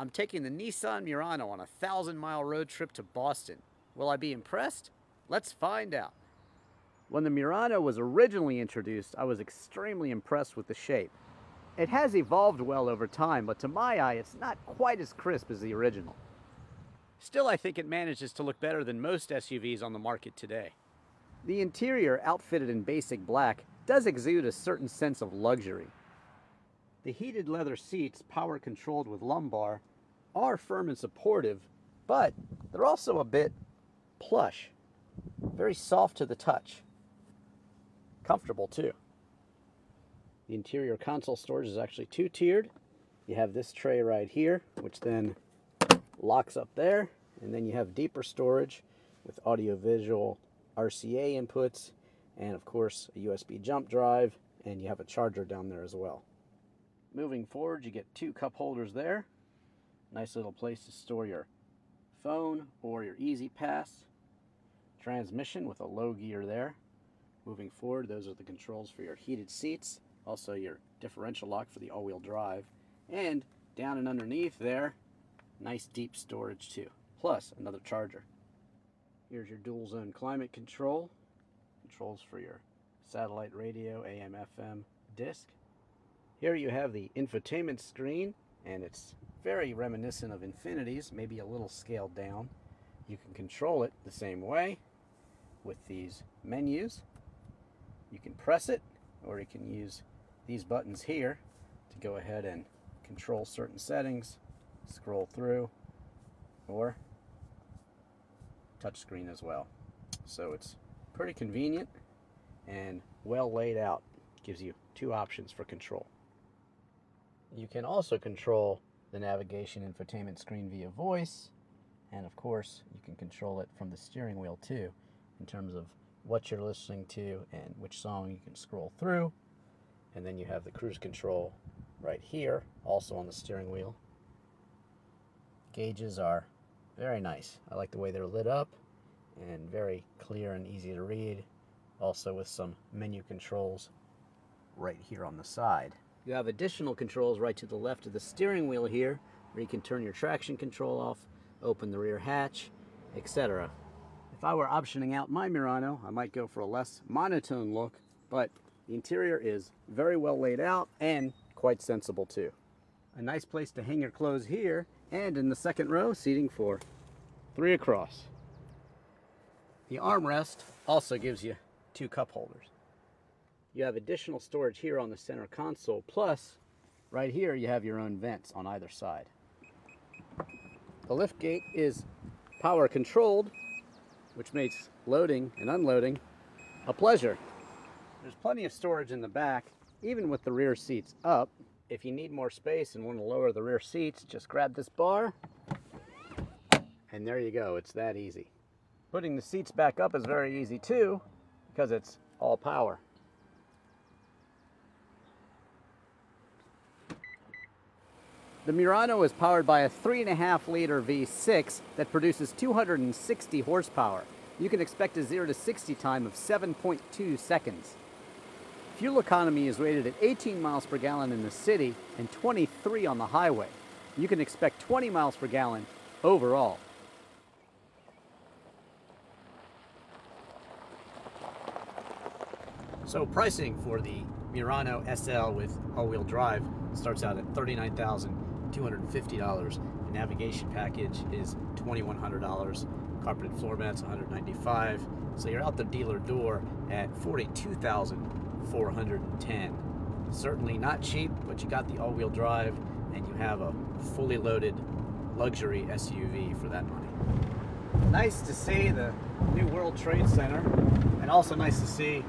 I'm taking the Nissan Murano on a 1,000-mile road trip to Boston. Will I be impressed? Let's find out. When the Murano was originally introduced, I was extremely impressed with the shape. It has evolved well over time, but to my eye, it's not quite as crisp as the original. Still, I think it manages to look better than most SUVs on the market today. The interior, outfitted in basic black, does exude a certain sense of luxury. The heated leather seats, power controlled with lumbar, are firm and supportive, but they're also a bit plush, very soft to the touch. Comfortable too. The interior console storage is actually two-tiered. You have this tray right here, which then locks up there, and then you have deeper storage with audio-visual RCA inputs, and of course a USB jump drive, and you have a charger down there as well. Moving forward, you get two cup holders there. Nice little place to store your phone or your Easy Pass. Transmission with a low gear there. Moving forward, those are the controls for your heated seats, also your differential lock for the all-wheel drive, and down and underneath there, nice deep storage too, plus another charger. Here's your dual zone climate control, controls for your satellite radio, AM, FM, disc. Here you have the infotainment screen, and it's very reminiscent of Infinity's, maybe a little scaled down. You can control it the same way with these menus. You can press it, or you can use these buttons here to go ahead and control certain settings, scroll through, or touchscreen as well. So it's pretty convenient and well laid out. Gives you two options for control. You can also control the navigation infotainment screen via voice, and of course you can control it from the steering wheel too, in terms of what you're listening to and which song you can scroll through. And then you have the cruise control right here, also on the steering wheel. Gauges are very nice. I like the way they're lit up and very clear and easy to read, also with some menu controls right here on the side. You have additional controls right to the left of the steering wheel here, where you can turn your traction control off, open the rear hatch, etc. If I were optioning out my Murano, I might go for a less monotone look, but the interior is very well laid out and quite sensible too. A nice place to hang your clothes here, and in the second row, seating for 3 across. The armrest also gives you 2 cup holders. You have additional storage here on the center console, plus right here you have your own vents on either side. The liftgate is power controlled, which makes loading and unloading a pleasure. There's plenty of storage in the back, even with the rear seats up. If you need more space and want to lower the rear seats, just grab this bar, and there you go. It's that easy. Putting the seats back up is very easy too, because it's all power. The Murano is powered by a 3.5-liter V6 that produces 260 horsepower. You can expect a 0 to 60 time of 7.2 seconds. Fuel economy is rated at 18 miles per gallon in the city and 23 on the highway. You can expect 20 miles per gallon overall. So pricing for the Murano SL with all-wheel drive starts out at $39,250. The navigation package is $2,100. Carpeted floor mats $195. So you're out the dealer door at $42,410. Certainly not cheap, but you got the all-wheel drive and you have a fully loaded luxury SUV for that money. Nice to see the new World Trade Center, and also nice to see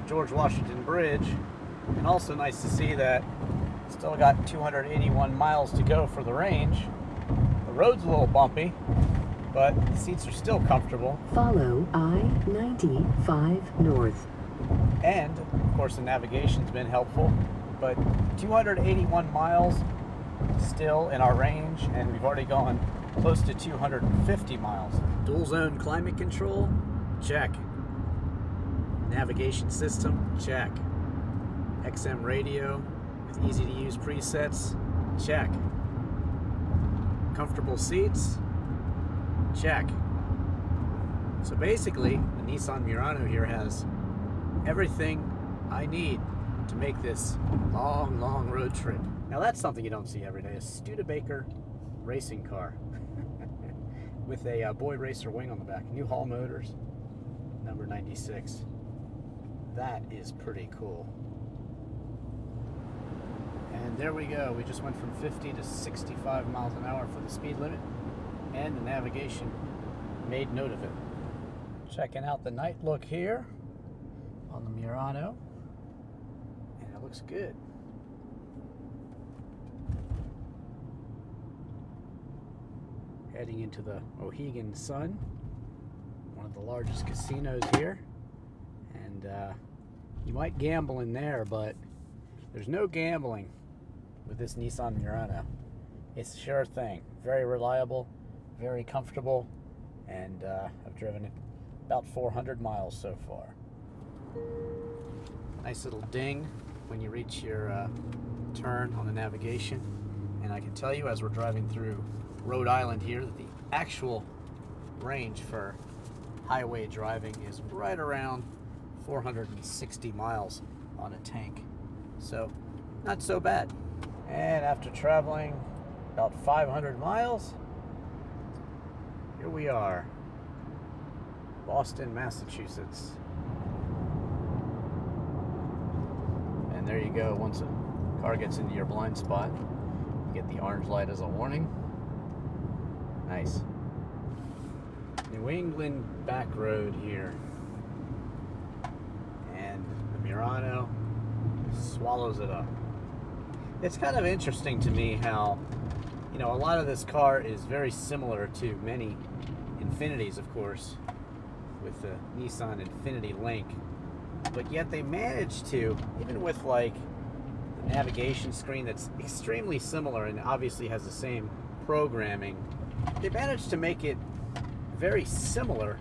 George Washington Bridge, and also nice to see that still got 281 miles to go for the range. The road's a little bumpy, but the seats are still comfortable. Follow I-95 north. And, of course, the navigation's been helpful, but 281 miles still in our range, and we've already gone close to 250 miles. Dual zone climate control? Check. Navigation system? Check. XM radio with easy to use presets? Check. Comfortable seats? Check. So basically, the Nissan Murano here has everything I need to make this long, long road trip. Now that's something you don't see every day, a Studebaker racing car with a Boy Racer wing on the back. New Hall motors, number 96. That is pretty cool. And there we go. We just went from 50 to 65 miles an hour for the speed limit, and the navigation made note of it. Checking out the night look here on the Murano, and it looks good. Heading into the Mohegan Sun, one of the largest casinos here, and you might gamble in there, but there's no gambling with this Nissan Murano. It's a sure thing. Very reliable, very comfortable, and I've driven it about 400 miles so far. Nice little ding when you reach your turn on the navigation, and I can tell you as we're driving through Rhode Island here that the actual range for highway driving is right around 460 miles on a tank, so not so bad. And after traveling about 500 miles, here we are, Boston, Massachusetts. And there you go. Once a car gets into your blind spot, you get the orange light as a warning. Nice. New England back road here, and the Murano swallows it up. It's kind of interesting to me how, you know, a lot of this car is very similar to many Infinitis, of course, with the Nissan Infiniti Link, but yet they managed to, even with like the navigation screen that's extremely similar and obviously has the same programming, they managed to make it very similar,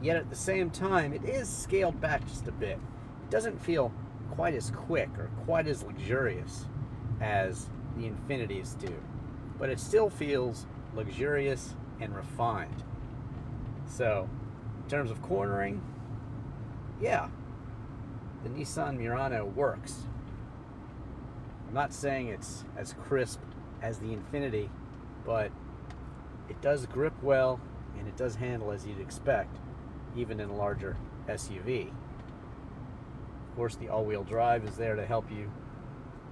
yet at the same time it is scaled back just a bit. It doesn't feel quite as quick or quite as luxurious as the Infinitis do, but it still feels luxurious and refined. So in terms of cornering, yeah, the Nissan Murano works. I'm not saying it's as crisp as the Infiniti, but it does grip well and it does handle as you'd expect, even in a larger SUV. Of course, the all-wheel drive is there to help you,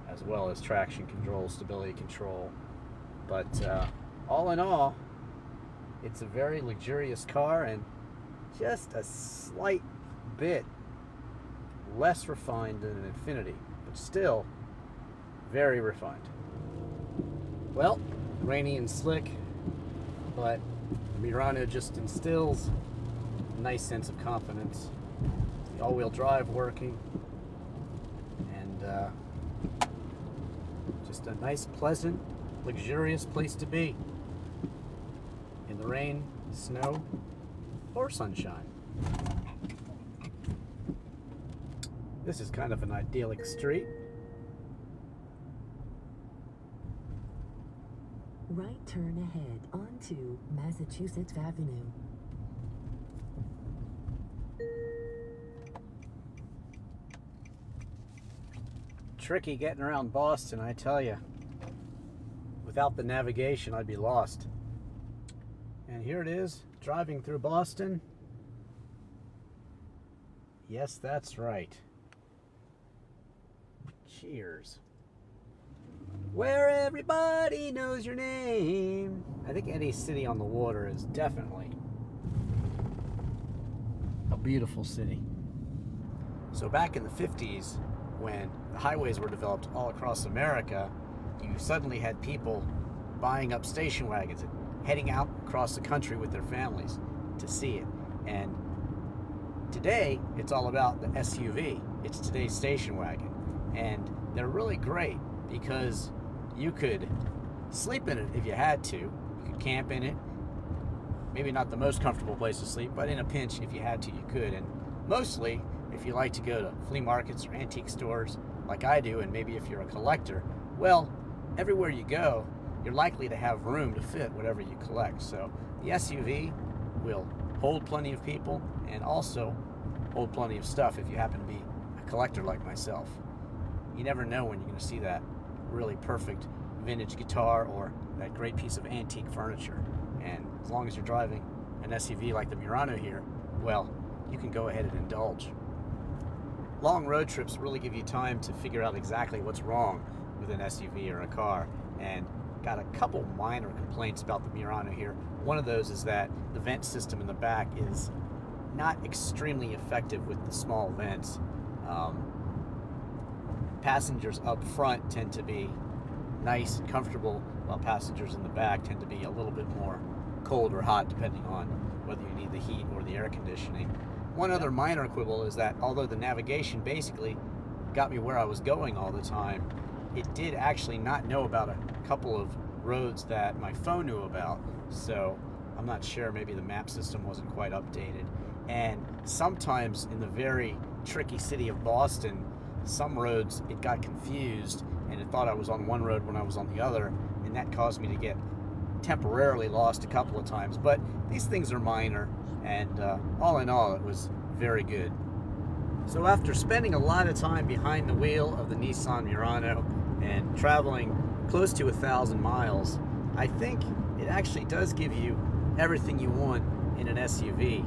as well as traction control, stability control. But all in all, it's a very luxurious car and just a slight bit less refined than an Infiniti, but still very refined. Well, rainy and slick, but the Murano just instills a nice sense of confidence. The all-wheel drive working, and just a nice, pleasant, luxurious place to be in the rain, snow, or sunshine. This is kind of an idyllic street. Right turn ahead onto Massachusetts Avenue. Tricky getting around Boston, I tell you. Without the navigation, I'd be lost. And here it is, driving through Boston. Yes, that's right. Cheers. Where everybody knows your name. I think any city on the water is definitely a beautiful city. So back in the 50s, when the highways were developed all across America, you suddenly had people buying up station wagons and heading out across the country with their families to see it. And today, it's all about the SUV. It's today's station wagon. And they're really great because you could sleep in it if you had to. You could camp in it. Maybe not the most comfortable place to sleep, but in a pinch, if you had to, you could. And mostly, if you like to go to flea markets or antique stores like I do, and maybe if you're a collector, well, everywhere you go, you're likely to have room to fit whatever you collect. So the SUV will hold plenty of people and also hold plenty of stuff if you happen to be a collector like myself. You never know when you're going to see that really perfect vintage guitar or that great piece of antique furniture. And as long as you're driving an SUV like the Murano here, well, you can go ahead and indulge. Long road trips really give you time to figure out exactly what's wrong with an SUV or a car, and got a couple minor complaints about the Murano here. One of those is that the vent system in the back is not extremely effective with the small vents. Passengers up front tend to be nice and comfortable, while passengers in the back tend to be a little bit more cold or hot, depending on whether you need the heat or the air conditioning. One other minor quibble is that although the navigation basically got me where I was going all the time, it did actually not know about a couple of roads that my phone knew about. So I'm not sure, maybe the map system wasn't quite updated. And sometimes in the very tricky city of Boston, some roads it got confused and it thought I was on one road when I was on the other, and that caused me to get temporarily lost a couple of times. But these things are minor, and all in all, it was very good. So after spending a lot of time behind the wheel of the Nissan Murano and traveling close to 1,000 miles, I think it actually does give you everything you want in an SUV,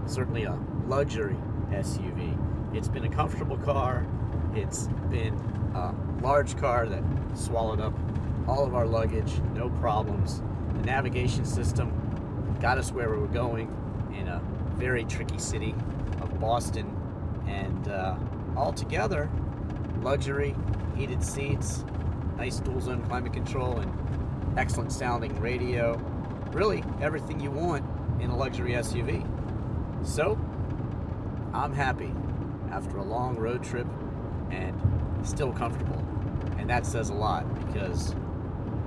certainly a luxury SUV. It's been a comfortable car, it's been a large car that swallowed up all of our luggage, no problems. The navigation system got us where we were going in a very tricky city of Boston, and altogether, luxury, heated seats, nice dual zone climate control, and excellent sounding radio. Really everything you want in a luxury SUV. So I'm happy after a long road trip and still comfortable, and that says a lot, because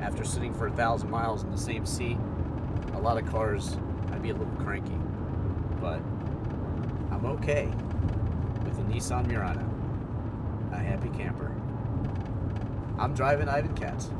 after sitting for 1,000 miles in the same seat, a lot of cars I'd be a little cranky, but I'm okay with the Nissan Murano. A happy camper. I'm driving Ivan Katz.